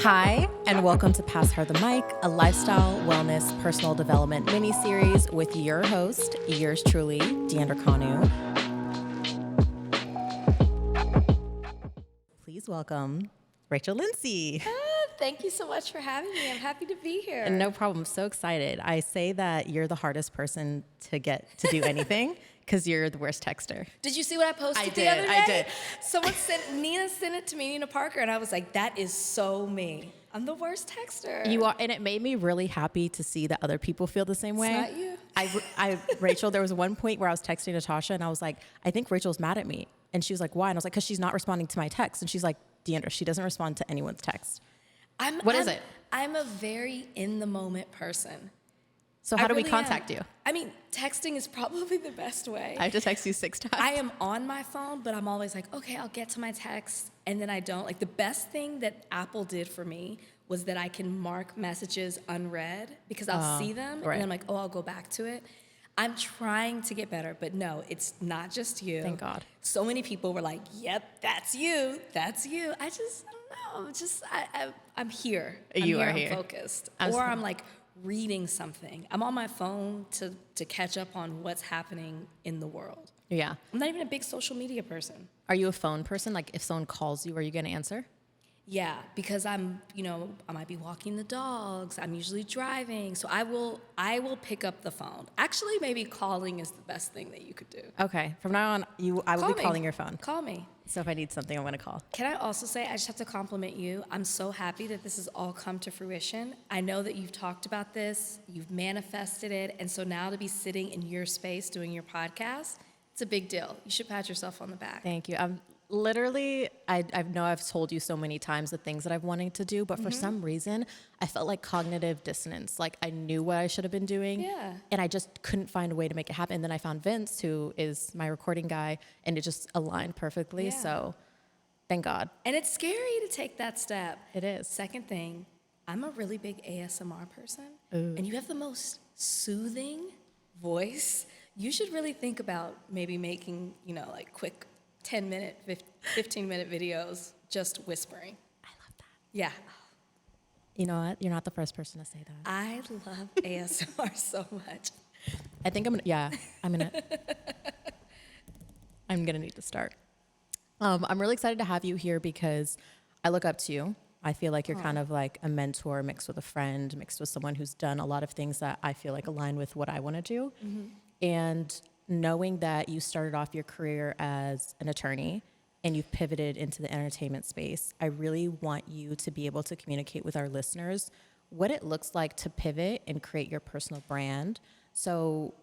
Hi, and welcome to Pass Her the Mic, a lifestyle, wellness, personal development mini-series with your host, yours truly, Deandra Kanu. Please welcome Rachel Lindsay. Thank you so much for having me. I'm happy to be here. No problem. I'm so excited. I say that you're the hardest person to get to do anything because you're the worst texter. Did you see what I posted the other day? I did. Nina sent it to me, Nina Parker, and I was like, that is so me. I'm the worst texter. You are, and it made me really happy to see that other people feel the same way. It's not you. Rachel, there was one point where I was texting Natasha, and I was like, I think Rachel's mad at me. And she was like, why? And I was like, because she's not responding to my text. And she's like, Deandra, she doesn't respond to anyone's text. What is it? I'm a very in-the-moment person. So how do we contact you? I mean, texting is probably the best way. I have to text you 6 times. I am on my phone, but I'm always like, okay, I'll get to my text, and then I don't. Like, the best thing that Apple did for me was that I can mark messages unread because I'll see them, and I'm like, oh, I'll go back to it. I'm trying to get better, but no, it's not just you. Thank God. So many people were like, yep, that's you. That's you. I don't know. I'm here. I'm focused. Or I'm like reading something. I'm on my phone to catch up on what's happening in the world. Yeah. I'm not even a big social media person. Are you a phone person? Like if someone calls you, are you going to answer? Yeah, because I might be walking the dogs. I'm usually driving. So I will pick up the phone. Actually, maybe calling is the best thing that you could do. Okay. From now on, I will be calling your phone. Call me. So if I need something, I'm going to call. Can I also say, I just have to compliment you. I'm so happy that this has all come to fruition. I know that you've talked about this, you've manifested it, and so now to be sitting in your space doing your podcast, it's a big deal. You should pat yourself on the back. Thank you. Literally, I know I've told you so many times the things that I've wanted to do, but for some reason, I felt like cognitive dissonance. Like I knew what I should have been doing, and I just couldn't find a way to make it happen. And then I found Vince, who is my recording guy, and it just aligned perfectly. Yeah. So thank God. And it's scary to take that step. It is. Second thing, I'm a really big ASMR person, Ooh. and you have the most soothing voice. You should really think about maybe making, like quick 10-minute, 15-minute videos just whispering. I love that. Yeah. You know what? You're not the first person to say that. I love ASMR so much. I think I'm gonna need to start. I'm really excited to have you here because I look up to you. I feel like you're kind of like a mentor mixed with a friend, mixed with someone who's done a lot of things that I feel like align with what I want to do. Mm-hmm. And knowing that you started off your career as an attorney and you've pivoted into the entertainment space, I really want you to be able to communicate with our listeners what it looks like to pivot and create your personal brand. So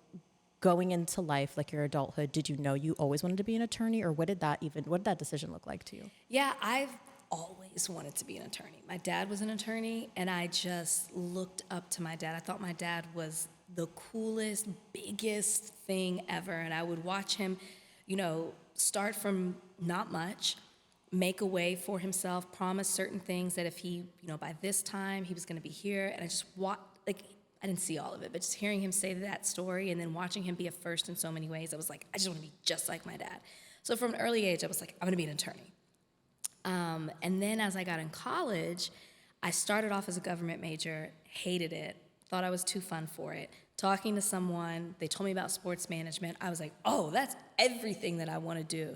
going into life, like your adulthood, did you know you always wanted to be an attorney, or what did that decision look like to you? Yeah, I've always wanted to be an attorney. My dad was an attorney, and I just looked up to my dad. I thought my dad was the coolest, biggest thing ever. And I would watch him, start from not much, make a way for himself, promise certain things that if he, by this time he was going to be here. And I just I didn't see all of it, but just hearing him say that story and then watching him be a first in so many ways, I was like, I just want to be just like my dad. So from an early age, I was like, I'm going to be an attorney. And then as I got in college, I started off as a government major, hated it, thought I was too fun for it. Talking to someone, they told me about sports management. I was like, oh, that's everything that I want to do.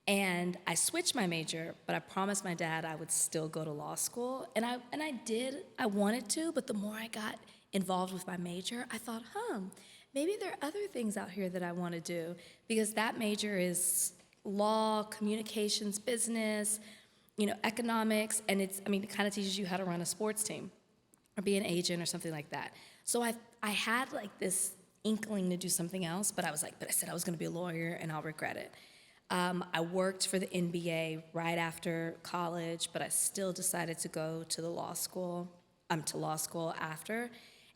And I switched my major, but I promised my dad I would still go to law school. And I did. I wanted to, but the more I got involved with my major, I thought, maybe there are other things out here that I want to do, because that major is law, communications, business, economics, and it kind of teaches you how to run a sports team or be an agent or something like that. So I had like this inkling to do something else, but I said I was going to be a lawyer, and I'll regret it. I worked for the NBA right after college, but I still decided to go to law school after.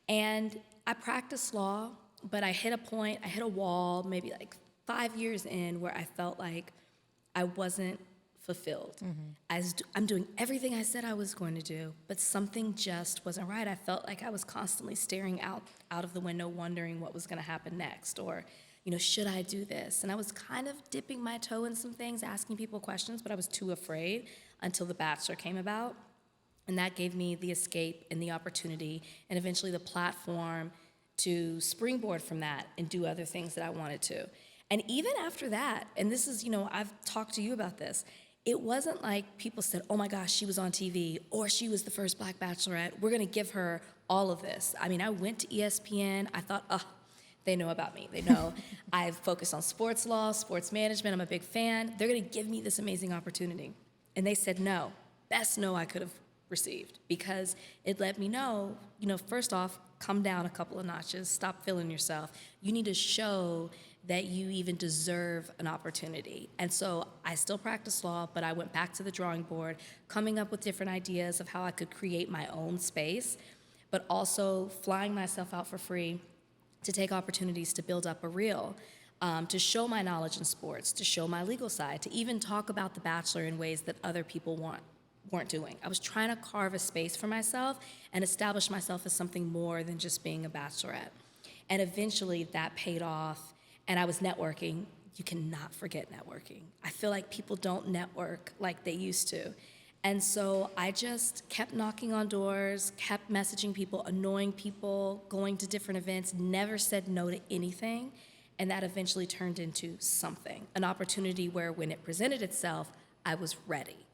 And I practiced law, but I hit a wall maybe like 5 years in where I felt like I wasn't fulfilled. Mm-hmm. I'm doing everything I said I was going to do, but something just wasn't right. I felt like I was constantly staring out of the window, wondering what was going to happen next, or, should I do this? And I was kind of dipping my toe in some things, asking people questions, but I was too afraid until The Bachelor came about. And that gave me the escape and the opportunity and eventually the platform to springboard from that and do other things that I wanted to. And even after that, and this is, I've talked to you about this, it wasn't like people said, oh my gosh, she was on TV or she was the first Black Bachelorette. We're going to give her all of this. I mean, I went to ESPN. I thought, oh, they know about me. They know I've focused on sports law, sports management. I'm a big fan. They're going to give me this amazing opportunity. And they said no. Best no I could have received, because it let me know, first off, come down a couple of notches, stop feeling yourself. You need to show that you even deserve an opportunity. And so I still practice law, but I went back to the drawing board, coming up with different ideas of how I could create my own space, but also flying myself out for free to take opportunities to build up a reel, to show my knowledge in sports, to show my legal side, to even talk about The Bachelor in ways that other people weren't doing. I was trying to carve a space for myself and establish myself as something more than just being a bachelorette. And eventually that paid off, and I was networking. You cannot forget networking. I feel like people don't network like they used to. And so I just kept knocking on doors, kept messaging people, annoying people, going to different events, never said no to anything. And that eventually turned into something, an opportunity where when it presented itself, I was ready.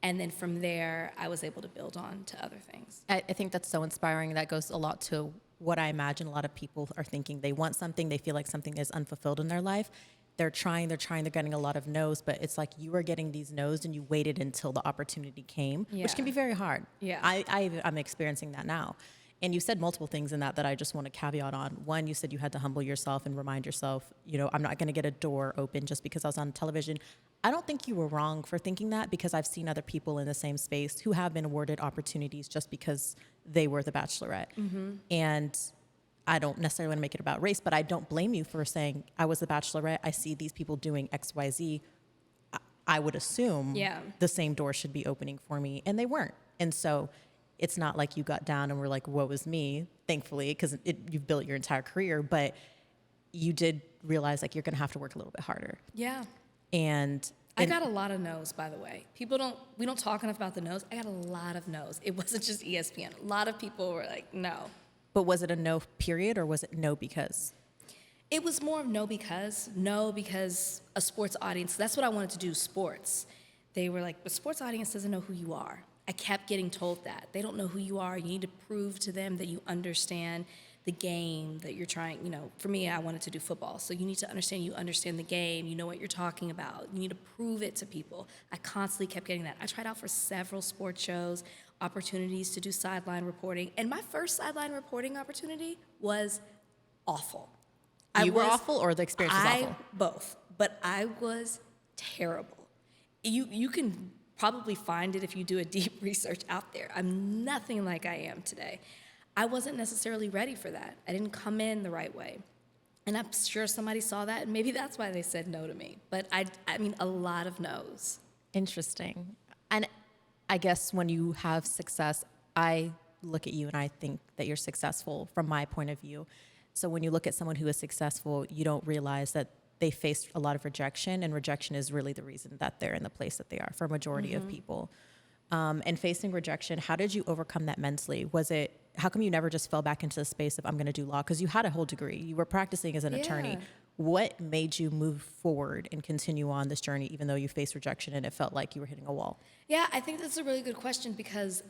And then from there, I was able to build on to other things. I think that's so inspiring. That goes a lot to what I imagine a lot of people are thinking. They want something, they feel like something is unfulfilled in their life. They're getting a lot of no's, but it's like you were getting these no's and you waited until the opportunity came, which can be very hard. Yeah. I'm experiencing that now. And you said multiple things in that I just want to caveat on. One, you said you had to humble yourself and remind yourself, I'm not going to get a door open just because I was on television. I don't think you were wrong for thinking that, because I've seen other people in the same space who have been awarded opportunities just because they were the Bachelorette. Mm-hmm. And I don't necessarily want to make it about race, but I don't blame you for saying, I was the Bachelorette. I see these people doing X, Y, Z. I would assume the same door should be opening for me, and they weren't. And so it's not like you got down and were like, woe is me, thankfully, because you've built your entire career, but you did realize like you're going to have to work a little bit harder. Yeah. And I got a lot of no's, by the way. We don't talk enough about the no's. I got a lot of no's. It wasn't just ESPN. A lot of people were like, no. But was it a no period, or was it no because? It was more of no because a sports audience, that's what I wanted to do, sports. They were like, the sports audience doesn't know who you are. I kept getting told that. They don't know who you are. You need to prove to them that you understand the game that you're trying, for me, I wanted to do football. So you need to understand you understand the game, you know what you're talking about. You need to prove it to people. I constantly kept getting that. I tried out for several sports shows, opportunities to do sideline reporting. And my first sideline reporting opportunity was awful. You were awful, or the experience was awful? Both. But I was terrible. You can probably find it if you do a deep research out there. I'm nothing like I am today. I wasn't necessarily ready for that. I didn't come in the right way. And I'm sure somebody saw that, and maybe that's why they said no to me. But I mean, a lot of no's. Interesting. And I guess when you have success, I look at you and I think that you're successful from my point of view. So when you look at someone who is successful, you don't realize that they faced a lot of rejection, and rejection is really the reason that they're in the place that they are for a majority of people. And facing rejection, how did you overcome that mentally? How come you never just fell back into the space of, I'm going to do law? Because you had a whole degree. You were practicing as an attorney. What made you move forward and continue on this journey, even though you faced rejection and it felt like you were hitting a wall? Yeah, I think that's a really good question, because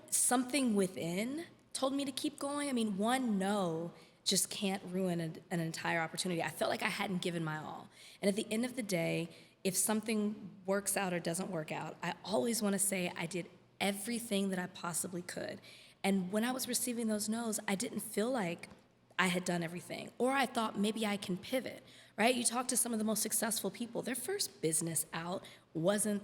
something within told me to keep going. I mean, one no just can't ruin an entire opportunity. I felt like I hadn't given my all. And at the end of the day, if something works out or doesn't work out, I always want to say I did everything that I possibly could. And when I was receiving those no's, I didn't feel like I had done everything, or I thought maybe I can pivot, right? You talk to some of the most successful people, their first business out wasn't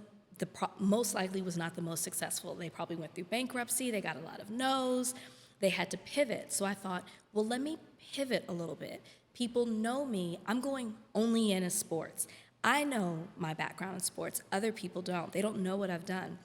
most likely was not the most successful. They probably went through bankruptcy, they got a lot of no's, they had to pivot. So I thought, well, let me pivot a little bit. People know me, I'm going only into sports. I know my background in sports, other people don't. They don't know what I've done.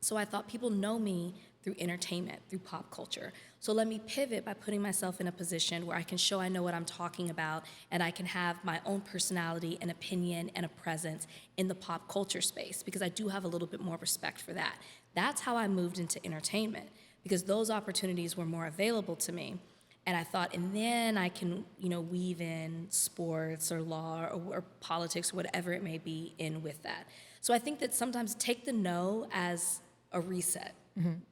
So I thought people know me through through entertainment, through pop culture. So let me pivot by putting myself in a position where I can show I know what I'm talking about, and I can have my own personality and opinion and a presence in the pop culture space, because I do have a little bit more respect for that. That's how I moved into entertainment, because those opportunities were more available to me. And I thought, and then I can, weave in sports or law or politics or whatever it may be in with that. So I think that sometimes take the no as a reset.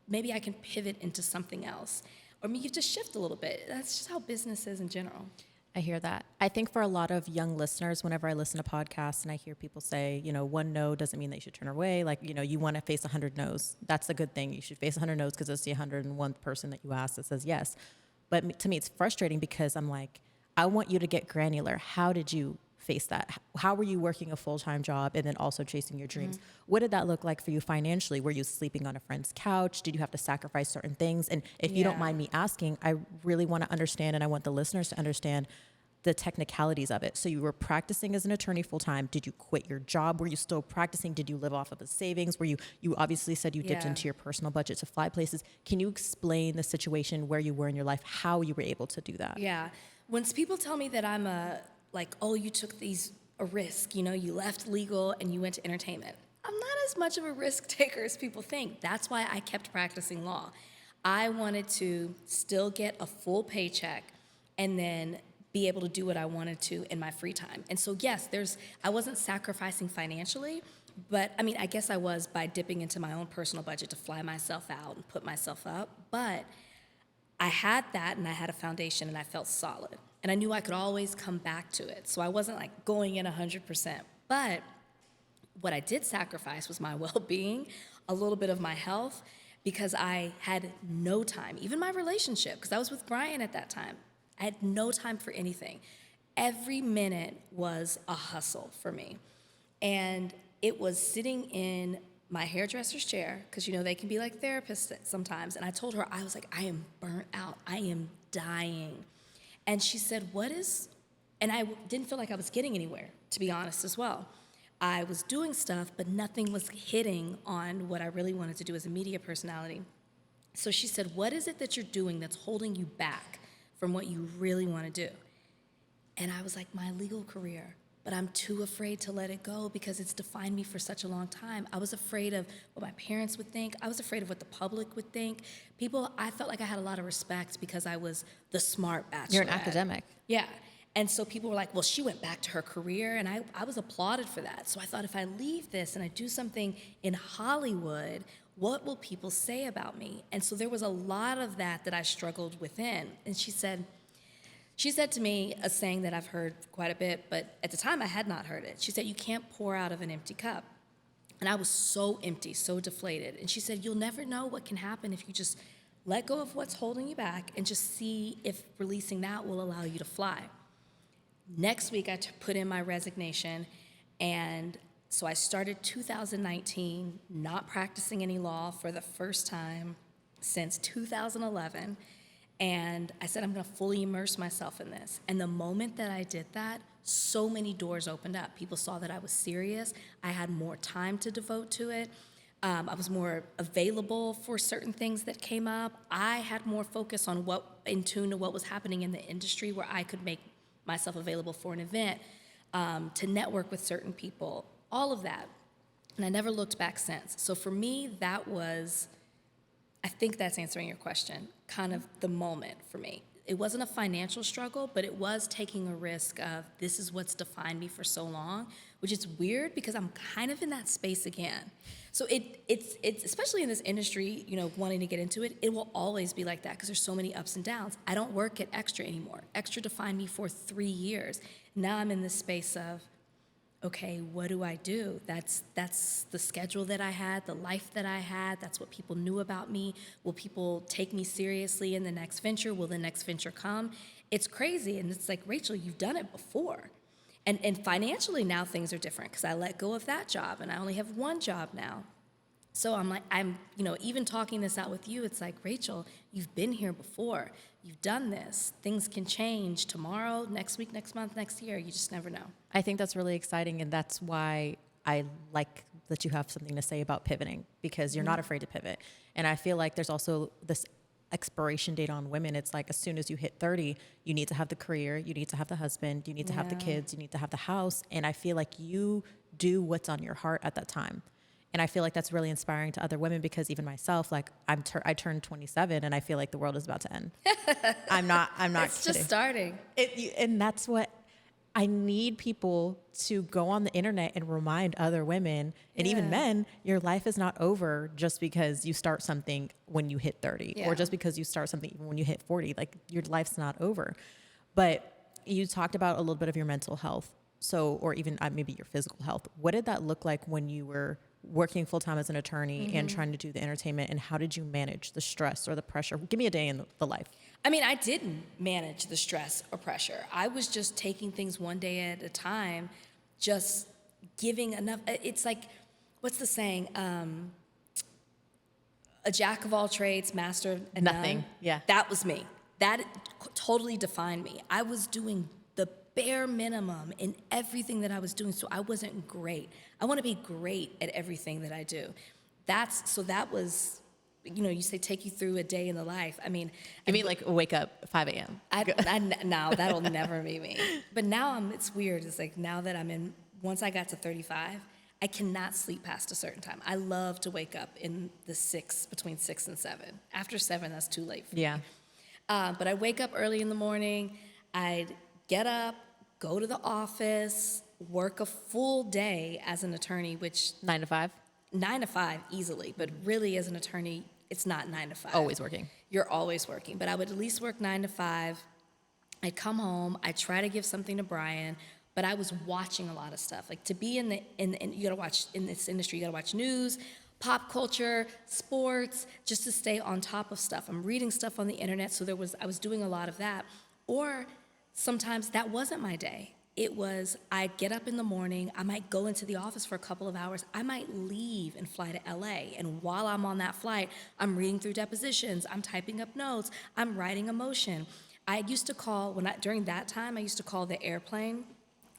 Maybe I can pivot into something else. Or maybe you just shift a little bit. That's just how business is in general. I hear that. I think for a lot of young listeners, whenever I listen to podcasts and I hear people say, one no doesn't mean that you should turn away. Like, you want to face 100 no's. That's a good thing. You should face 100 no's because it's the 101th person that you ask that says yes. But to me, it's frustrating because I'm like, I want you to get granular. How did you face that? How were you working a full-time job and then also chasing your dreams? What did that look like for you financially? Were you sleeping on a friend's couch? Did you have to sacrifice certain things? And if you don't mind me asking, I really want to understand, and I want the listeners to understand the technicalities of it. So you were practicing as an attorney full-time. Did you quit your job? Were you still practicing? Did you live off of a savings? Were you obviously said you dipped into your personal budget to fly places. Can you explain the situation where you were in your life, how you were able to do that? Yeah. When people tell me that I'm you took a risk, you left legal and you went to entertainment. I'm not as much of a risk taker as people think. That's why I kept practicing law. I wanted to still get a full paycheck and then be able to do what I wanted to in my free time. And so, yes, I wasn't sacrificing financially, but I guess I was by dipping into my own personal budget to fly myself out and put myself up. But I had that, and I had a foundation, and I felt solid. And I knew I could always come back to it. So I wasn't like going in 100%. But what I did sacrifice was my well-being, a little bit of my health, because I had no time, even my relationship, because I was with Brian at that time. I had no time for anything. Every minute was a hustle for me. And it was sitting in my hairdresser's chair, because, they can be like therapists sometimes. And I told her, I was like, I am burnt out. I am dying. And she said, and I didn't feel like I was getting anywhere, to be honest as well. I was doing stuff, but nothing was hitting on what I really wanted to do as a media personality. So she said, what is it that you're doing that's holding you back from what you really want to do? And I was like, my legal career. But I'm too afraid to let it go because it's defined me for such a long time. I was afraid of what my parents would think. I was afraid of what the public would think. I felt like I had a lot of respect because I was the smart bachelorette. You're an academic. Yeah. And so people were like, well, she went back to her career, and I was applauded for that. So I thought, if I leave this and I do something in Hollywood, what will people say about me? And so there was a lot of that I struggled within. And she said to me a saying that I've heard quite a bit, but at the time I had not heard it. She said, you can't pour out of an empty cup. And I was so empty, so deflated. And she said, you'll never know what can happen if you just let go of what's holding you back and just see if releasing that will allow you to fly. Next week, I put in my resignation, and so I started 2019 not practicing any law for the first time since 2011. And I said, I'm going to fully immerse myself in this. And the moment that I did that, so many doors opened up. People saw that I was serious. I had more time to devote to it. I was more available for certain things that came up. I had more focus on in tune to what was happening in the industry, where I could make myself available for an event, to network with certain people, all of that. And I never looked back since. So for me, I think that's answering your question, kind of the moment for me. It wasn't a financial struggle, but it was taking a risk of, this is what's defined me for so long, which is weird because I'm kind of in that space again. So it's especially in this industry, wanting to get into it, it will always be like that because there's so many ups and downs. I don't work at Extra anymore. Extra defined me for 3 years. Now I'm in this space of, okay, what do I do? That's the schedule that I had, the life that I had. That's what people knew about me. Will people take me seriously in the next venture? Will the next venture come? It's crazy. And it's like, Rachel, you've done it before. And financially now things are different because I let go of that job and I only have one job now. So I'm even talking this out with you, it's like, Rachel, you've been here before. You've done this. Things can change tomorrow, next week, next month, next year. You just never know. I think that's really exciting, and that's why I like that you have something to say about pivoting, because you're not afraid to pivot. And I feel like there's also this expiration date on women. It's like as soon as you hit 30, you need to have the career, you need to have the husband, you need to have the kids, you need to have the house. And I feel like you do what's on your heart at that time. And I feel like that's really inspiring to other women, because even myself, like I turned 27 and I feel like the world is about to end. I'm not It's kidding. just starting. And that's what I need people to go on the internet and remind other women and even men, your life is not over just because you start something when you hit 30 or just because you start something when you hit 40. Like, your life's not over. But you talked about a little bit of your mental health. So, or even maybe your physical health. What did that look like when you were working full time as an attorney and trying to do the entertainment? And how did you manage the stress or the pressure? Give me a day in the life. I mean, I didn't manage the stress or pressure. I was just taking things one day at a time, just giving enough. It's like, what's the saying? A jack of all trades, master of Nothing. none. Yeah. That was me. That totally defined me. I was doing the bare minimum in everything that I was doing, so I wasn't great. I want to be great at everything that I do. That was, you say take you through a day in the life. I mean, Like wake up 5 a.m. now that'll never be me. But now it's weird. It's like now that once I got to 35, I cannot sleep past a certain time. I love to wake up between 6 and 7. After 7, that's too late for me. But I wake up early in the morning. I'd get up, go to the office, work a full day as an attorney, which 9 to 5. 9 to 5 easily, but really as an attorney, it's not 9 to 5. Always working. You're always working, but I would at least work 9 to 5. I'd come home, I'd try to give something to Brian, but I was watching a lot of stuff. Like, to be in you gotta watch in this industry, you gotta watch news, pop culture, sports, just to stay on top of stuff. I'm reading stuff on the internet, so I was doing a lot of that. Or sometimes that wasn't my day. It was, I'd get up in the morning, I might go into the office for a couple of hours, I might leave and fly to LA. And while I'm on that flight, I'm reading through depositions, I'm typing up notes, I'm writing a motion. I used to call, during that time, I used to call the airplane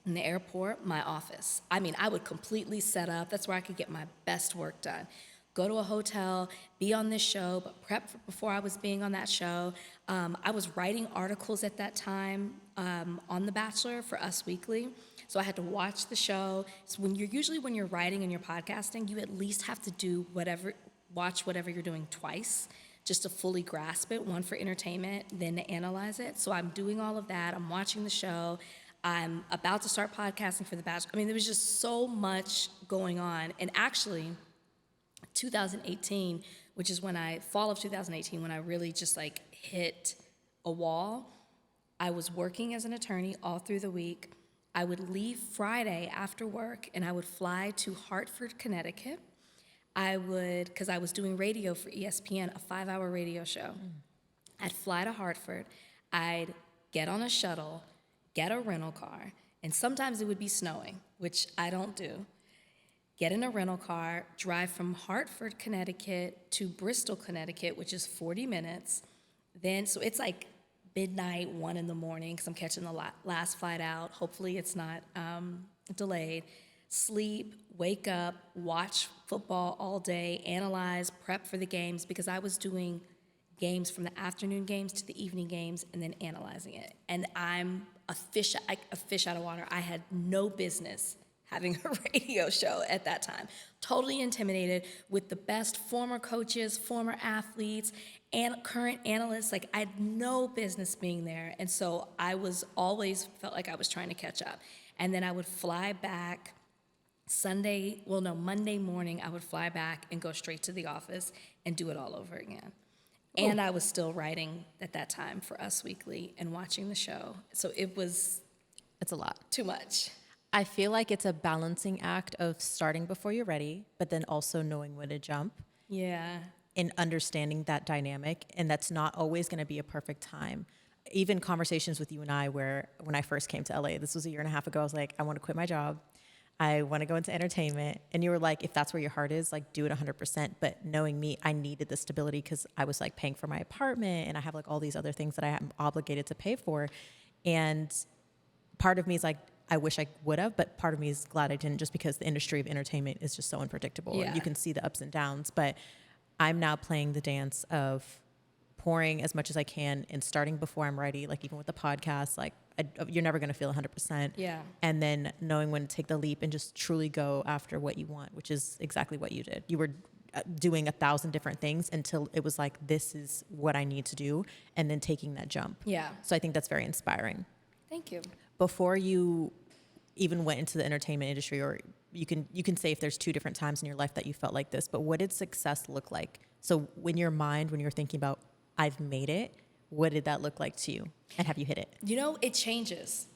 in the airport my office. I mean, I would completely set up, that's where I could get my best work done. Go to a hotel, be on this show, but prep before I was being on that show. I was writing articles at that time on The Bachelor for Us Weekly. So I had to watch the show. So when you're writing and you're podcasting, you at least have to watch whatever you're doing twice, just to fully grasp it, one for entertainment, then to analyze it. So I'm doing all of that. I'm watching the show. I'm about to start podcasting for The Bachelor. I mean, there was just so much going on. And actually, 2018, which is fall of 2018, when I really just hit a wall. I was working as an attorney all through the week. I would leave Friday after work and I would fly to Hartford, Connecticut. Because I was doing radio for ESPN, a 5-hour radio show. I'd fly to Hartford. I'd get on a shuttle, get a rental car, and sometimes it would be snowing, which I don't do. Get in a rental car, drive from Hartford, Connecticut to Bristol, Connecticut, which is 40 minutes. So it's like midnight, 1 in the morning, because I'm catching the last flight out. Hopefully it's not delayed. Sleep, wake up, watch football all day, analyze, prep for the games, because I was doing games from the afternoon games to the evening games and then analyzing it. And I'm a fish out of water. I had no business having a radio show at that time. Totally intimidated with the best former coaches, former athletes, and current analysts. I had no business being there. And so I always felt like I was trying to catch up. And then I would fly back Monday morning, I would fly back and go straight to the office and do it all over again. Ooh. And I was still writing at that time for Us Weekly and watching the show. So it's a lot. Too much. I feel like it's a balancing act of starting before you're ready, but then also knowing when to jump. Yeah. And understanding that dynamic. And that's not always going to be a perfect time. Even conversations with you and I, where when I first came to LA, this was a year and a half ago, I was like, I want to quit my job. I want to go into entertainment. And you were like, if that's where your heart is, do it 100%. But knowing me, I needed the stability because I was paying for my apartment and I have all these other things that I am obligated to pay for. And part of me is I wish I would have, but part of me is glad I didn't, just because the industry of entertainment is just so unpredictable. Yeah. And you can see the ups and downs. But I'm now playing the dance of pouring as much as I can and starting before I'm ready, like even with the podcast, like you're never going to feel 100%. Yeah. And then knowing when to take the leap and just truly go after what you want, which is exactly what you did. You were doing 1,000 different things until it was like, this is what I need to do. And then taking that jump. Yeah. So I think that's very inspiring. Thank you. Before you even went into the entertainment industry, or you can say if there's 2 different times in your life that you felt like this, but what did success look like? So when your mind, when you're thinking about, I've made it, what did that look like to you? And have you hit it? It changes.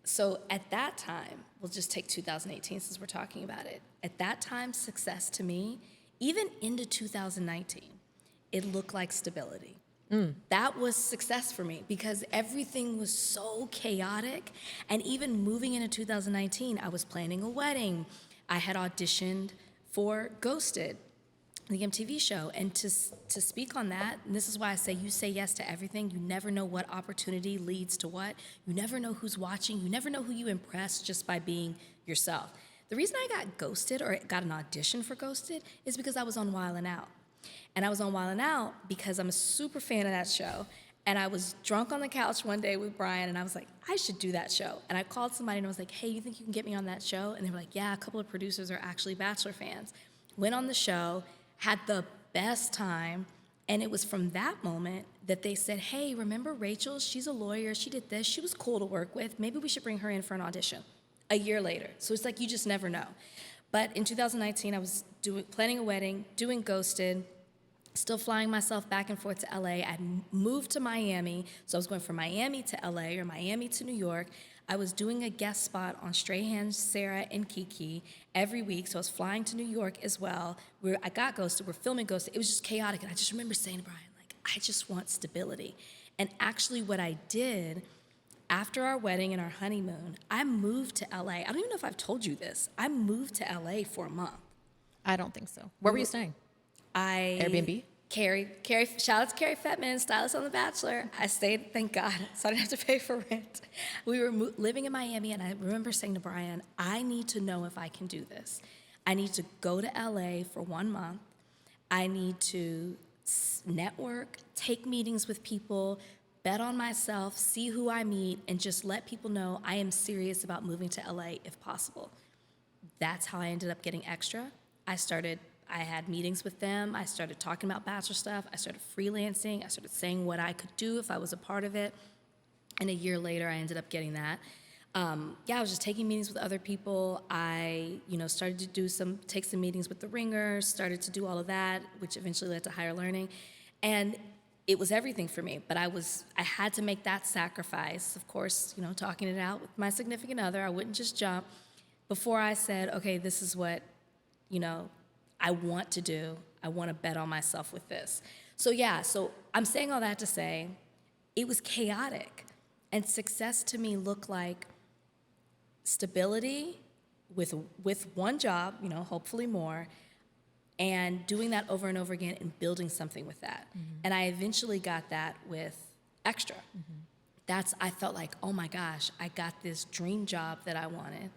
So at that time, we'll just take 2018 since we're talking about it. At that time, success to me, even into 2019, it looked like stability. That was success for me because everything was so chaotic. And even moving into 2019, I was planning a wedding. I had auditioned for Ghosted, the MTV show. And to speak on that, and this is why I say you say yes to everything. You never know what opportunity leads to what. You never know who's watching. You never know who you impress just by being yourself. The reason I got Ghosted or got an audition for Ghosted is because I was on Wild 'N Out. And I was on Wild 'N Out because I'm a super fan of that show. And I was drunk on the couch one day with Brian, and I was like, I should do that show. And I called somebody, and I was like, hey, you think you can get me on that show? And they were like, yeah, a couple of producers are actually Bachelor fans. Went on the show, had the best time, and it was from that moment that they said, hey, remember Rachel? She's a lawyer. She did this. She was cool to work with. Maybe we should bring her in for an audition. A year later. So it's like you just never know. But in 2019, I was planning a wedding, doing Ghosted, still flying myself back and forth to LA. I moved to Miami, so I was going from Miami to LA or Miami to New York. I was doing a guest spot on Strahan, Sarah, and Kiki every week, so I was flying to New York as well. I got Ghosted, we're filming Ghosted. It was just chaotic, and I just remember saying to Brian, like, I just want stability. And actually what I did, after our wedding and our honeymoon, I moved to LA. I don't even know if I've told you this. I moved to LA for a month. I don't think so. Where were you staying? Airbnb? Carrie, shout out to Carrie Fettman, stylist on The Bachelor. I stayed, thank God, so I didn't have to pay for rent. We were living in Miami, and I remember saying to Brian, I need to know if I can do this. I need to go to LA for 1 month. I need to network, take meetings with people, bet on myself, see who I meet, and just let people know I am serious about moving to LA if possible. That's how I ended up getting Extra. I had meetings with them. I started talking about Bachelor stuff. I started freelancing. I started saying what I could do if I was a part of it. And a year later, I ended up getting that. I was just taking meetings with other people. I, started to take some meetings with the Ringers, started to do all of that, which eventually led to Higher Learning. And it was everything for me, but I had to make that sacrifice. Of course, talking it out with my significant other, I wouldn't just jump. Before I said, okay, this is what, I want to do. I want to bet on myself with this. So I'm saying all that to say, it was chaotic. And success to me looked like stability with one job, hopefully more, and doing that over and over again and building something with that. Mm-hmm. And I eventually got that with Extra. Mm-hmm. I felt like, oh my gosh, I got this dream job that I wanted.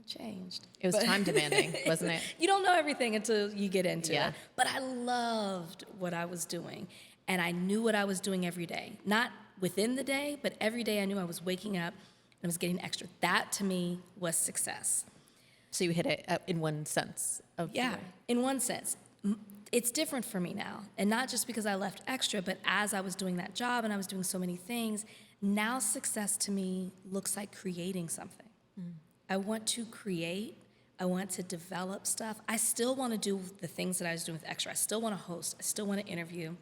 Changed. It was time demanding, wasn't it? You don't know everything until you get into it. But I loved what I was doing. And I knew what I was doing every day. Not within the day, but every day I knew I was waking up and I was getting Extra. That to me was success. So you hit it in one sense of in one sense. It's different for me now. And not just because I left Extra, but as I was doing that job and I was doing so many things, now success to me looks like creating something. Mm. I want to create. I want to develop stuff. I still want to do the things that I was doing with Extra. I still want to host. I still want to interview.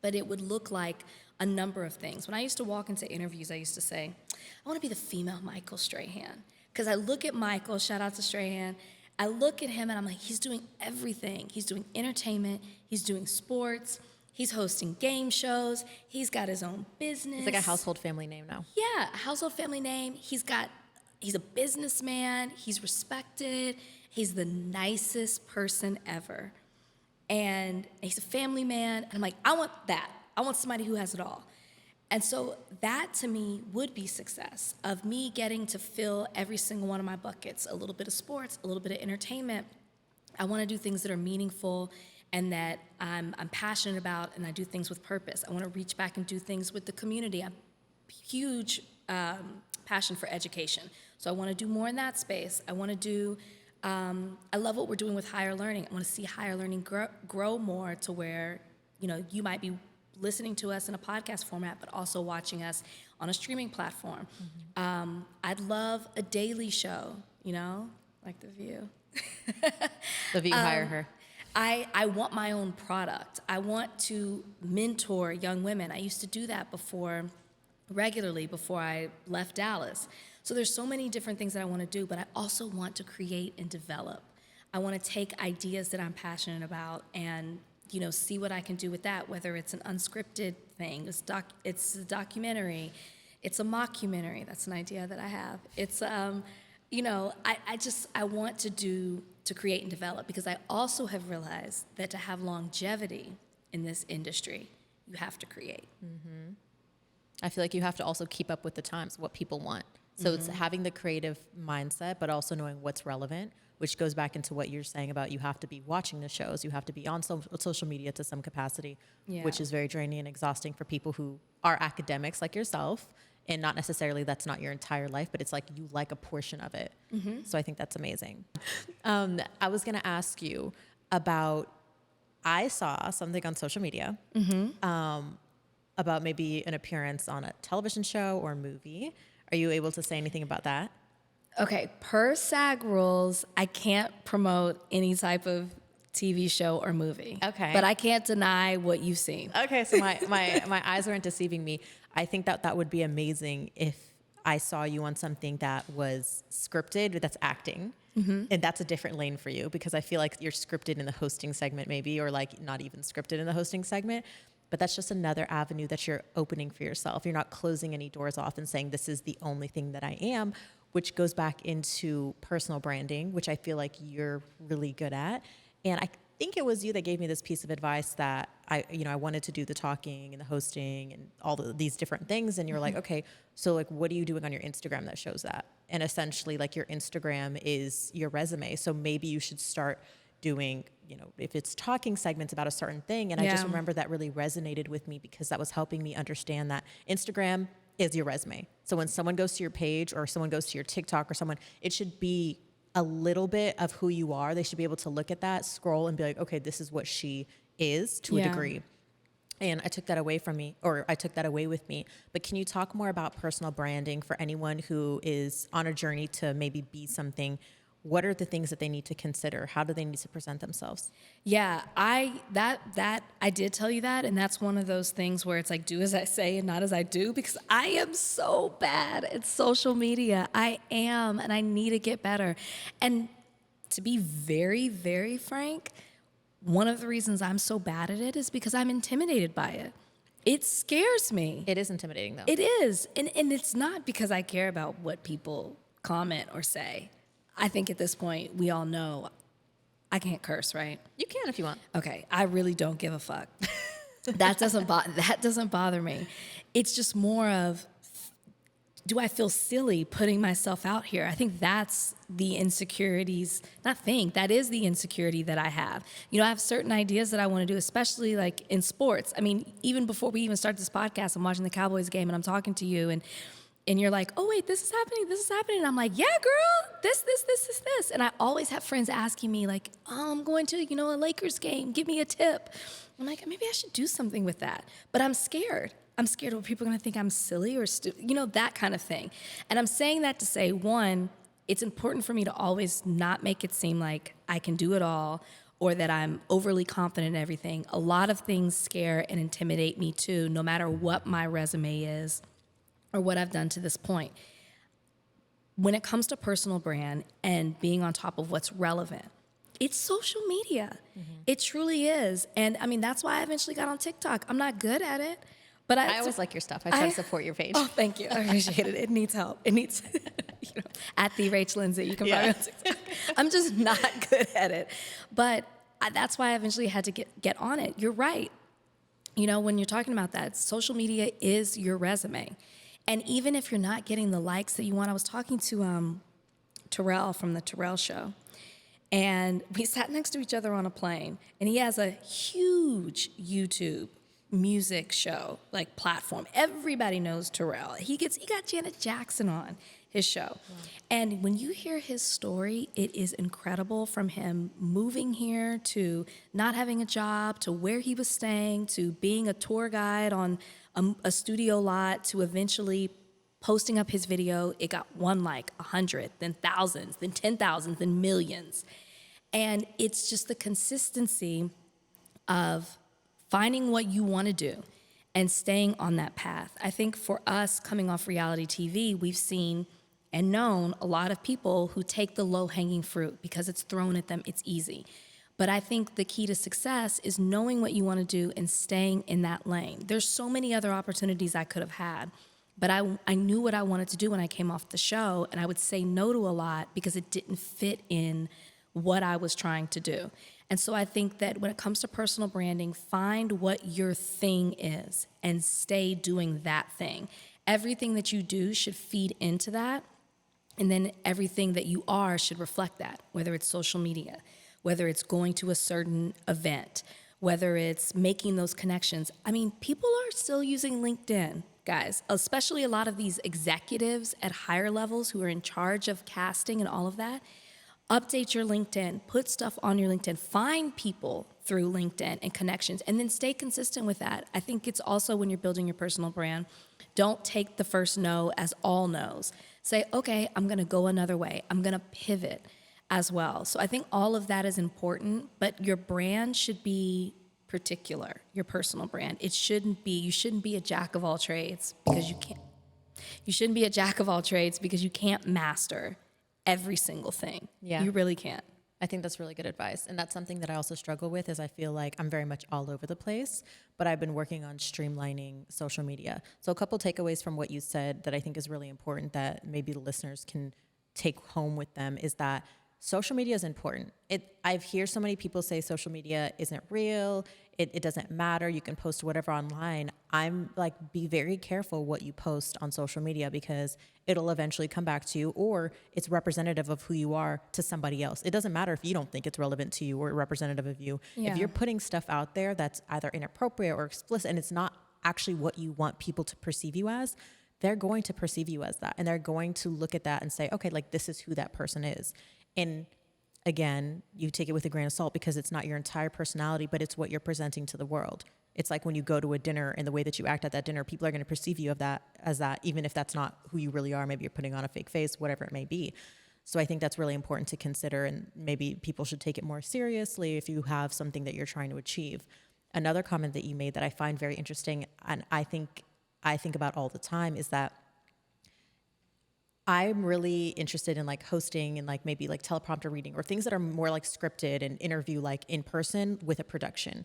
But it would look like a number of things. When I used to walk into interviews, I used to say, I want to be the female Michael Strahan. Because I look at Michael, shout out to Strahan, I look at him and I'm like, he's doing everything. He's doing entertainment. He's doing sports. He's hosting game shows. He's got his own business. He's like a household family name now. Yeah, household family name. He's a businessman, he's respected, he's the nicest person ever. And he's a family man. And I'm like, I want that. I want somebody who has it all. And so that to me would be success, of me getting to fill every single one of my buckets, a little bit of sports, a little bit of entertainment. I want to do things that are meaningful and that I'm passionate about, and I do things with purpose. I want to reach back and do things with the community. I'm huge passion for education. So I want to do more in that space. I want to do, I love what we're doing with higher learning. I want to see higher learning grow more to where, you might be listening to us in a podcast format, but also watching us on a streaming platform. I'd love a daily show, like The View. The View, hire her. I want my own product. I want to mentor young women. I used to do that regularly before I left Dallas. So there's so many different things that I want to do, but I also want to create and develop. I want to take ideas that I'm passionate about and see what I can do with that, whether it's an unscripted thing, it's a documentary, it's a mockumentary. That's an idea that I have. It's, I want to create and develop, because I also have realized that to have longevity in this industry, you have to create. Mm-hmm. I feel like you have to also keep up with the times, what people want. So it's having the creative mindset, but also knowing what's relevant, which goes back into what you're saying about you have to be watching the shows, you have to be on social media to some capacity, which is very draining and exhausting for people who are academics like yourself, and not necessarily that's not your entire life, but it's like you like a portion of it. So I think that's amazing. I was going to ask you about, I saw something on social media about maybe an appearance on a television show or movie. Are you able to say anything about that? Okay, per SAG rules, I can't promote any type of TV show or movie. Okay. But I can't deny what you've seen. Okay, so my eyes weren't deceiving me. I think that would be amazing if I saw you on something that was scripted, that's acting. And that's a different lane for you, because I feel like you're scripted in the hosting segment maybe, or like not even scripted in the hosting segment. But that's just another avenue that you're opening for yourself. You're not closing any doors off and saying, this is the only thing that I am, which goes back into personal branding, which I feel like you're really good at. And I think it was you that gave me this piece of advice that I wanted to do the talking and the hosting and all these different things. And you're like, okay, so like, what are you doing on your Instagram that shows that? And essentially like your Instagram is your resume. So maybe you should start doing, if it's talking segments about a certain thing. And I just remember that really resonated with me, because that was helping me understand that Instagram is your resume. So when someone goes to your page or someone goes to your TikTok or someone, it should be a little bit of who you are. They should be able to look at that, scroll, and be like, okay, this is what she is to a degree. And I took that away with me. But can you talk more about personal branding for anyone who is on a journey to maybe be something? What are the things that they need to consider? How do they need to present themselves? Yeah, I did tell you that, and that's one of those things where it's like, do as I say and not as I do, because I am so bad at social media. I am, and I need to get better. And to be very, very frank, one of the reasons I'm so bad at it is because I'm intimidated by it. It scares me. It is intimidating, though. It is, and it's not because I care about what people comment or say. I think at this point, we all know I can't curse, right? You can if you want. Okay, I really don't give a fuck. That doesn't bother me. It's just more of, do I feel silly putting myself out here? I think that's the insecurities, that is the insecurity that I have. I have certain ideas that I want to do, especially like in sports. I mean, even before we even start this podcast, I'm watching the Cowboys game and I'm talking to you, and you're like, oh, wait, this is happening. And I'm like, yeah, girl, this. And I always have friends asking me like, oh, I'm going to, a Lakers game. Give me a tip. I'm like, maybe I should do something with that. But I'm scared. I'm scared of people are going to think I'm silly or that kind of thing. And I'm saying that to say, one, it's important for me to always not make it seem like I can do it all or that I'm overly confident in everything. A lot of things scare and intimidate me too, no matter what my resume is or what I've done to this point. When it comes to personal brand and being on top of what's relevant, it's social media. It truly is. And I mean, that's why I eventually got on TikTok. I'm not good at it, but I always like your stuff. I try to support your page. Oh, thank you. I appreciate it. It needs help. It needs, at the Rachel Lindsay. You can find me on TikTok. I'm just not good at it. But that's why I eventually had to get on it. You're right. when you're talking about that, social media is your resume. And even if you're not getting the likes that you want, I was talking to Terrell from the Terrell Show, and we sat next to each other on a plane, and he has a huge YouTube music show, like, platform. Everybody knows Terrell. He got Janet Jackson on his show. Wow. And when you hear his story, it is incredible, from him moving here to not having a job, to where he was staying, to being a tour guide on a studio lot, to eventually posting up his video. It got 1 like, 100, then thousands, then 10,000, then millions. And it's just the consistency of finding what you want to do and staying on that path. I think for us, coming off reality TV, we've seen and known a lot of people who take the low-hanging fruit because it's thrown at them, it's easy. But I think the key to success is knowing what you want to do and staying in that lane. There's so many other opportunities I could have had, but I knew what I wanted to do when I came off the show, and I would say no to a lot because it didn't fit in what I was trying to do. And so I think that when it comes to personal branding, find what your thing is and stay doing that thing. Everything that you do should feed into that, and then everything that you are should reflect that, whether it's social media, whether it's going to a certain event, whether it's making those connections. I mean, people are still using LinkedIn, guys, especially a lot of these executives at higher levels who are in charge of casting and all of that. Update your LinkedIn, put stuff on your LinkedIn, find people through LinkedIn and connections, and then stay consistent with that. I think it's also, when you're building your personal brand, don't take the first no as all no's. Say, okay, I'm gonna go another way. I'm gonna pivot as well. So I think all of that is important, but your brand should be particular, your personal brand. You shouldn't be a jack of all trades because you can't. You shouldn't be a jack of all trades because you can't master every single thing. Yeah. You really can't. I think that's really good advice. And that's something that I also struggle with, is I feel like I'm very much all over the place, but I've been working on streamlining social media. So a couple takeaways from what you said that I think is really important that maybe the listeners can take home with them is that social media is important. I've heard so many people say social media isn't real. It doesn't matter. You can post whatever online. I'm like, be very careful what you post on social media because it'll eventually come back to you, or it's representative of who you are to somebody else. It doesn't matter if you don't think it's relevant to you or representative of you. Yeah. If you're putting stuff out there that's either inappropriate or explicit and it's not actually what you want people to perceive you as, they're going to perceive you as that. And they're going to look at that and say, okay, like, this is who that person is. And again, you take it with a grain of salt because it's not your entire personality, but it's what you're presenting to the world. It's like when you go to a dinner and the way that you act at that dinner, people are going to perceive you as that, even if that's not who you really are. Maybe you're putting on a fake face, whatever it may be. So I think that's really important to consider, and maybe people should take it more seriously if you have something that you're trying to achieve. Another comment that you made that I find very interesting, and I think about all the time, is that I'm really interested in like hosting and like maybe like teleprompter reading or things that are more like scripted and interview like in person with a production.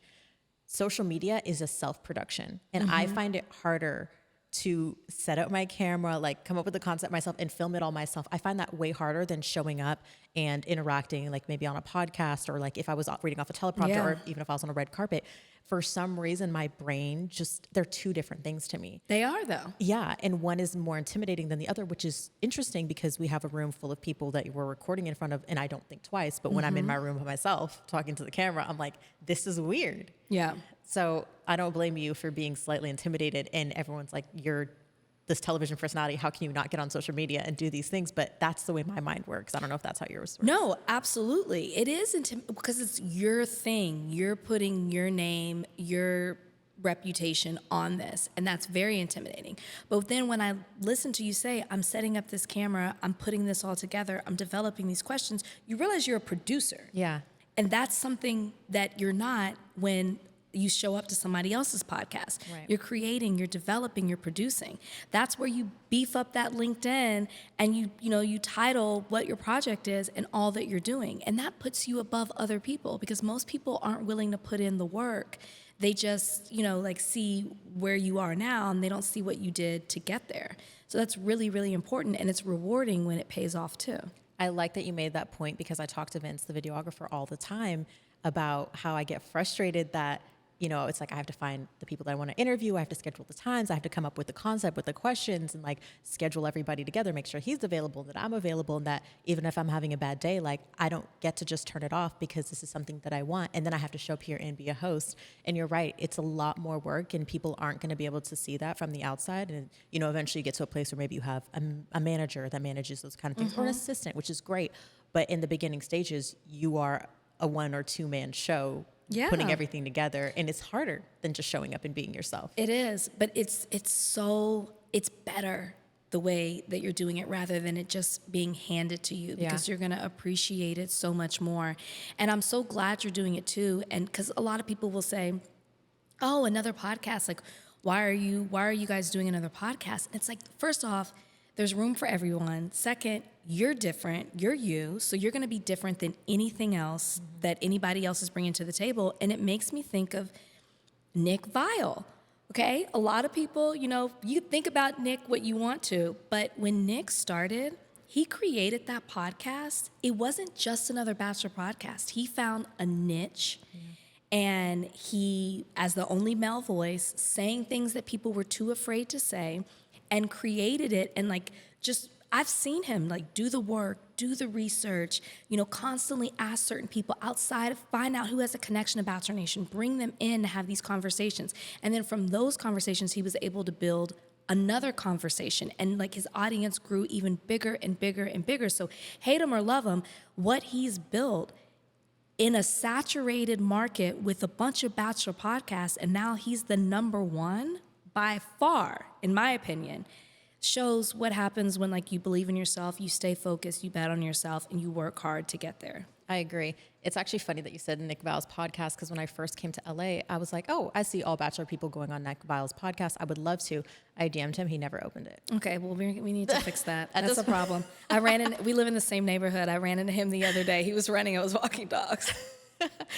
Social media is a self-production, and I find it harder to set up my camera, like come up with the concept myself and film it all myself. I find that way harder than showing up and interacting, like maybe on a podcast or like if I was reading off a teleprompter or even if I was on a red carpet. For some reason, my brain they're two different things to me. They are, though. Yeah. And one is more intimidating than the other, which is interesting because we have a room full of people that we're recording in front of, and I don't think twice. But when I'm in my room by myself talking to the camera, I'm like, this is weird. Yeah. So I don't blame you for being slightly intimidated, and everyone's like, you're this television personality. How can you not get on social media and do these things? But that's the way my mind works. I don't know if that's how yours works. No, absolutely. It is because it's your thing. You're putting your name, your reputation on this, and that's very intimidating. But then when I listen to you say, I'm setting up this camera, I'm putting this all together, I'm developing these questions, you realize you're a producer. Yeah. And that's something that you're not when you show up to somebody else's podcast. Right. You're creating, you're developing, you're producing. That's where you beef up that LinkedIn and you title what your project is and all that you're doing. And that puts you above other people because most people aren't willing to put in the work. They just, like see where you are now and they don't see what you did to get there. So that's really, really important, and it's rewarding when it pays off too. I like that you made that point because I talk to Vince, the videographer, all the time about how I get frustrated that it's like I have to find the people that I want to interview. I have to schedule the times. I have to come up with the concept, with the questions, and like schedule everybody together, make sure he's available, that I'm available, and that even if I'm having a bad day, like I don't get to just turn it off because this is something that I want. And then I have to show up here and be a host. And you're right. It's a lot more work, and people aren't going to be able to see that from the outside. And, eventually you get to a place where maybe you have a manager that manages those kind of things, or an assistant, which is great. But in the beginning stages, you are a 1 or 2 man show, putting everything together, and it's harder than just showing up and being yourself. It is, but it's better the way that you're doing it rather than it just being handed to you, because you're going to appreciate it so much more. And I'm so glad you're doing it too. And because a lot of people will say, oh, another podcast, like why are you guys doing another podcast? And it's like, first off, there's room for everyone. Second, you're different. You're you. So you're going to be different than anything else that anybody else is bringing to the table. And it makes me think of Nick Viall. Okay? A lot of people, you think about Nick what you want to, but when Nick started, he created that podcast. It wasn't just another Bachelor podcast. He found a niche. And he, as the only male voice, saying things that people were too afraid to say, and created it. And I've seen him do the work, do the research, constantly ask certain people outside, find out who has a connection to Bachelor Nation, bring them in to have these conversations. And then from those conversations, he was able to build another conversation. And his audience grew even bigger and bigger and bigger. So hate him or love him, what he's built in a saturated market with a bunch of Bachelor podcasts, and now he's the #1 by far, in my opinion, shows what happens when you believe in yourself, you stay focused, you bet on yourself, and you work hard to get there. I agree. It's actually funny that you said Nick Viall's podcast, because when I first came to LA, I was like, oh, I see all Bachelor people going on Nick Viall's podcast. I would love to. I DM'd him. He never opened it. Okay, well, we need to fix that. That's a problem. We live in the same neighborhood. I ran into him the other day. He was running. I was walking dogs.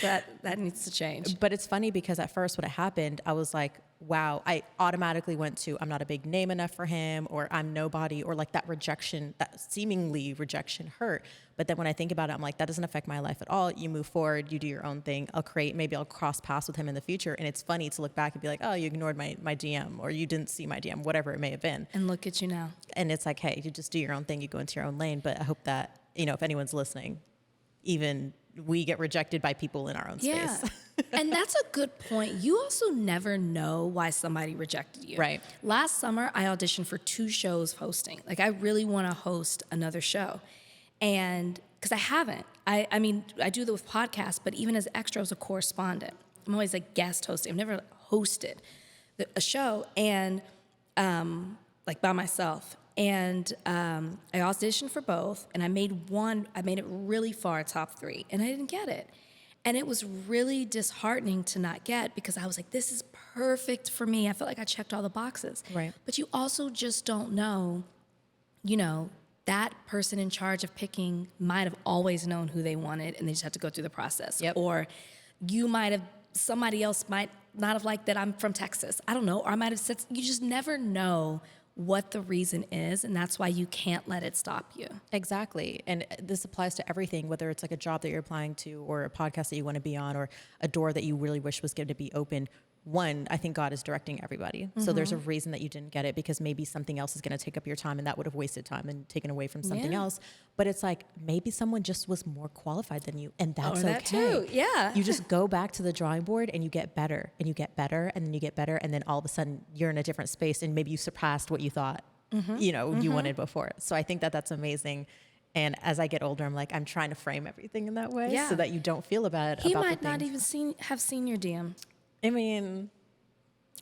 That needs to change. But it's funny because at first when it happened, I was like, wow, I automatically went to, I'm not a big name enough for him, or I'm nobody, or that rejection, that seemingly rejection hurt. But then when I think about it, I'm like, that doesn't affect my life at all. You move forward, you do your own thing. Maybe I'll cross paths with him in the future. And it's funny to look back and be like, oh, you ignored my DM, or you didn't see my DM, whatever it may have been. And look at you now. And it's like, hey, you just do your own thing. You go into your own lane. But I hope that, if anyone's listening, even we get rejected by people in our own space. Yeah. And that's a good point. You also never know why somebody rejected you. Right. Last summer, I auditioned for 2 shows hosting. I really want to host another show. And because I haven't. I mean, I do that with podcasts, but even as extra, I was a correspondent. I'm always guest hosting. I've never hosted a show, and by myself. And I auditioned for both, and I made it really far, top 3, and I didn't get it. And it was really disheartening to not get, because I was like, this is perfect for me. I felt like I checked all the boxes. Right. But you also just don't know, that person in charge of picking might have always known who they wanted, and they just had to go through the process. Yep. Or somebody else might not have liked that I'm from Texas. I don't know. Or I might have said, you just never know what the reason is, and that's why you can't let it stop you. Exactly. And this applies to everything, whether it's a job that you're applying to, or a podcast that you want to be on, or a door that you really wish was going to be open. One, I think God is directing everybody. So there's a reason that you didn't get it, because maybe something else is going to take up your time, and that would have wasted time and taken away from something else. But it's maybe someone just was more qualified than you, and that's okay. That too. Yeah. You just go back to the drawing board, and you get better, and you get better, and then you get better, and then all of a sudden you're in a different space, and maybe you surpassed what you thought you wanted before. So I think that that's amazing. And as I get older, I'm trying to frame everything in that way, so that you don't feel bad He about might the not things. even have seen your DM. I mean,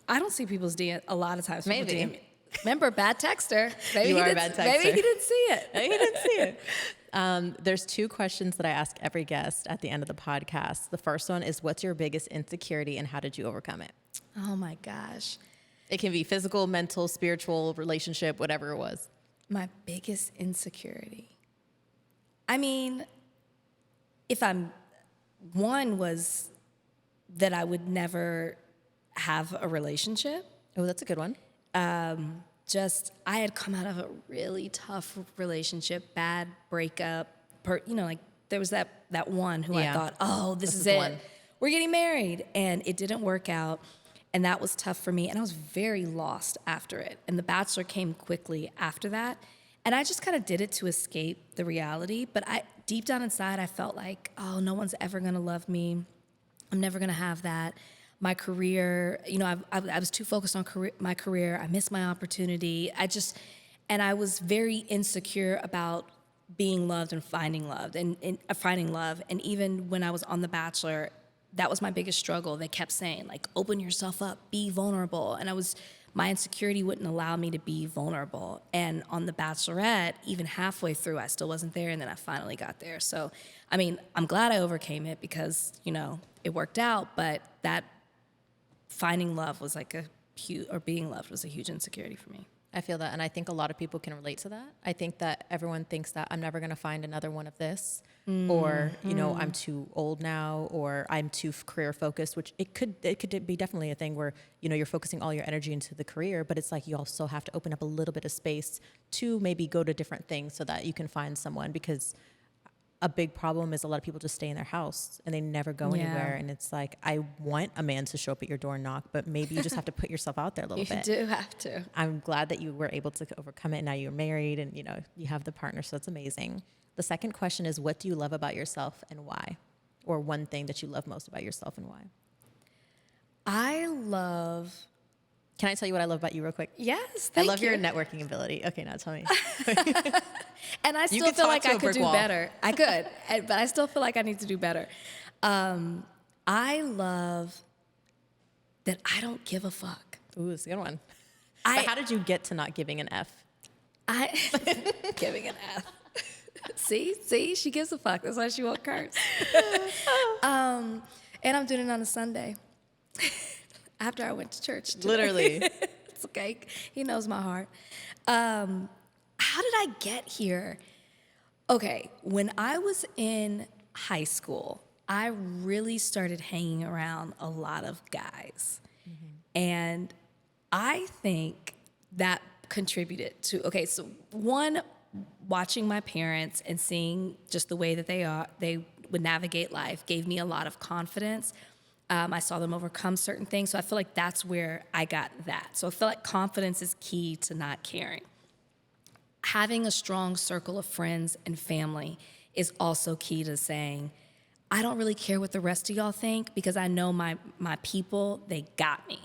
I don't see people's DM a lot of times. Maybe. DM. Remember, bad texter. Maybe You he are a didn't- bad texter. Maybe he didn't see it. he didn't see it. There's 2 questions that I ask every guest at the end of the podcast. The first one is, what's your biggest insecurity, and how did you overcome it? Oh my gosh. It can be physical, mental, spiritual, relationship, whatever it was. My biggest insecurity. I mean, one was that I would never have a relationship. Oh, that's a good one. I had come out of a really tough relationship, bad breakup. There was that one who I Yeah. thought, oh, this This is is the it. one. we're getting married. And it didn't work out. And that was tough for me. And I was very lost after it. And The Bachelor came quickly after that. And I just kind of did it to escape the reality. But deep down inside, I felt like, oh, no one's ever going to love me. I'm never going to have that. My career, I was too focused on my career. I missed my opportunity. And I was very insecure about being loved and finding love. And even when I was on The Bachelor, that was my biggest struggle. They kept saying, like, open yourself up, be vulnerable. And my insecurity wouldn't allow me to be vulnerable. And on The Bachelorette, even halfway through, I still wasn't there. And then I finally got there. So, I'm glad I overcame it because, it worked out. But that finding love was being loved was a huge insecurity for me. I feel that, and I think a lot of people can relate to that. I think that everyone thinks that I'm never going to find another one of this, or I'm too old now, or I'm too career focused. Which it could be definitely a thing where you're focusing all your energy into the career, but it's like you also have to open up a little bit of space to maybe go to different things so that you can find someone. Because a big problem is a lot of people just stay in their house and they never go anywhere. And it's like, I want a man to show up at your door and knock, but maybe you just have to put yourself out there a little bit. You do have to. I'm glad that you were able to overcome it. Now you're married and, you have the partner. So that's amazing. The second question is, what do you love about yourself and why? Or one thing that you love most about yourself and why? Can I tell you what I love about you real quick? Yes, I love your networking ability. Okay, now tell me. And I still feel like I could do better. I could, but I still feel like I need to do better. I love that I don't give a fuck. Ooh, it's a good one. But how did you get to not giving an F? Giving an F. See, she gives a fuck. That's why she won't curse. And I'm doing it on a Sunday. After I went to church today. Literally. It's okay. He knows my heart. How did I get here? Okay, when I was in high school, I really started hanging around a lot of guys. And I think that contributed to, so one, watching my parents and seeing just the way that they would navigate life gave me a lot of confidence. I saw them overcome certain things. So I feel like that's where I got that. So I feel like confidence is key to not caring. Having a strong circle of friends and family is also key to saying, I don't really care what the rest of y'all think because I know my people, they got me.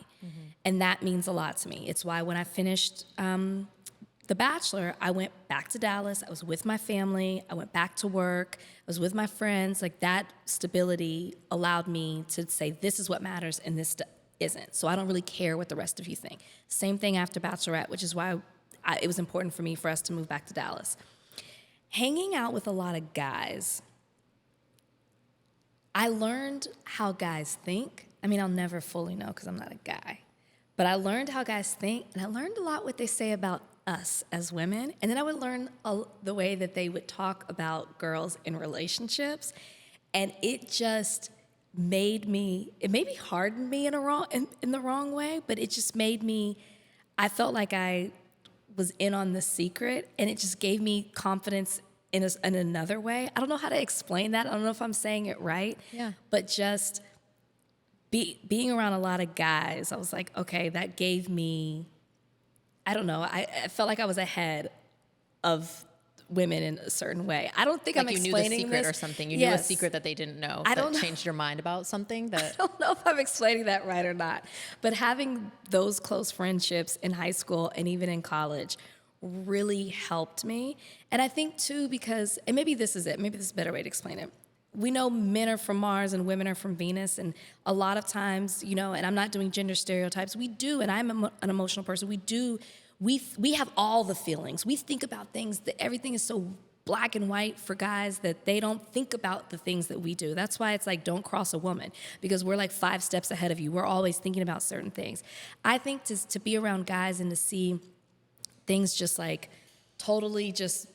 And that means a lot to me. It's why when I finished The Bachelor, I went back to Dallas. I was with my family. I went back to work. I was with my friends. Like, that stability allowed me to say, this is what matters and this isn't. So I don't really care what the rest of you think. Same thing after Bachelorette, which is why it was important for us to move back to Dallas. Hanging out with a lot of guys, I learned how guys think. I'll never fully know because I'm not a guy. But I learned how guys think, and I learned a lot what they say about us as women. And then I would learn the way that they would talk about girls in relationships. And it just maybe hardened me in the wrong way, but it just made me, I felt like I was in on the secret, and it just gave me confidence in another way. I don't know how to explain that. I don't know if I'm saying it right. Yeah. But just being around a lot of guys, I was like, okay, that gave me, I don't know, I felt like I was ahead of women in a certain way. I don't think like I'm you explaining knew the secret this. or something. You knew a secret that they didn't know that changed your mind about something that... I don't know if I'm explaining that right or not. But having those close friendships in high school and even in college really helped me. And I think too, because, and maybe this is it, maybe this is a better way to explain it. We know men are from Mars and women are from Venus, and a lot of times, and I'm not doing gender stereotypes, we do, and I'm an emotional person, we have all the feelings. We think about things, that everything is so black and white for guys that they don't think about the things that we do. That's why it's like, don't cross a woman, because we're like 5 steps ahead of you. We're always thinking about certain things. I think to be around guys and to see things just like totally just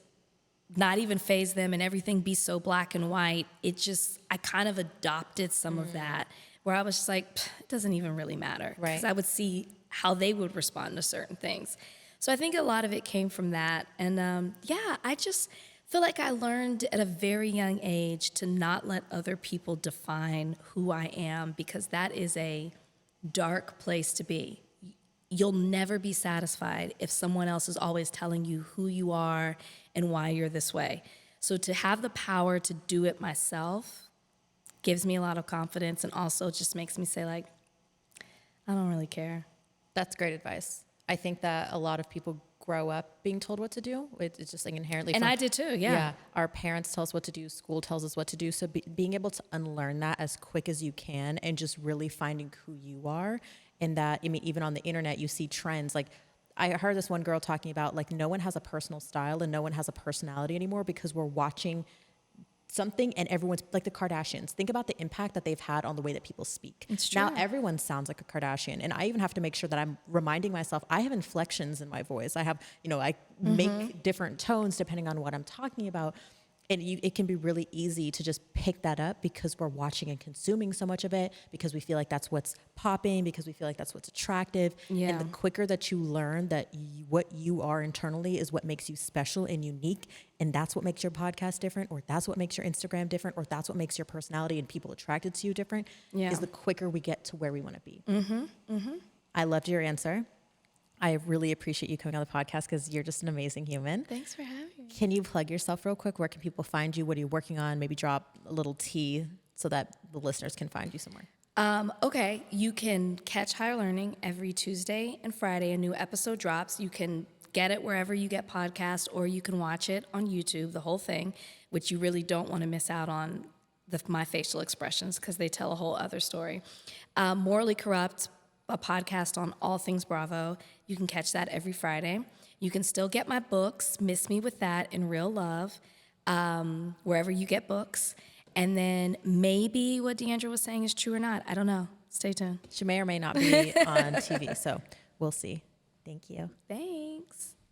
not even faze them and everything be so black and white, I kind of adopted some of that, where I was just like, it doesn't even really matter. Right. Because I would see how they would respond to certain things. So I think a lot of it came from that. And I just feel like I learned at a very young age to not let other people define who I am, because that is a dark place to be. You'll never be satisfied if someone else is always telling you who you are and why you're this way. So to have the power to do it myself gives me a lot of confidence, and also just makes me say, like, I don't really care. That's great advice. I think that a lot of people grow up being told what to do. It's just like inherently. And I did too, yeah. Our parents tell us what to do. School tells us what to do. So being able to unlearn that as quick as you can, and just really finding who you are. And that, I mean, even on the internet, you see trends. Like, I heard this one girl talking about, like, no one has a personal style and no one has a personality anymore, because we're watching something and everyone's like the Kardashians. Think about the impact that they've had on the way that people speak. It's true. Now everyone sounds like a Kardashian. And I even have to make sure that I'm reminding myself I have inflections in my voice. I have, I make different tones depending on what I'm talking about. And it can be really easy to just pick that up, because we're watching and consuming so much of it, because we feel like that's what's popping, because we feel like that's what's attractive. Yeah. And the quicker that you learn that what you are internally is what makes you special and unique, and that's what makes your podcast different, or that's what makes your Instagram different, or that's what makes your personality and people attracted to you different, is the quicker we get to where we want to be. I loved your answer. I really appreciate you coming on the podcast, because you're just an amazing human. Thanks for having me. Can you plug yourself real quick? Where can people find you? What are you working on? Maybe drop a little tea so that the listeners can find you somewhere. Okay, you can catch Higher Learning every Tuesday and Friday. A new episode drops. You can get it wherever you get podcasts, or you can watch it on YouTube, the whole thing, which you really don't want to miss out on my facial expressions, because they tell a whole other story. Morally Corrupt, a podcast on all things Bravo. You can catch that every Friday. You can still get my books, Miss Me With That and Real Love, wherever you get books. And then maybe what Deandra was saying is true or not. I don't know. Stay tuned. She may or may not be on TV, so we'll see. Thank you. Thanks.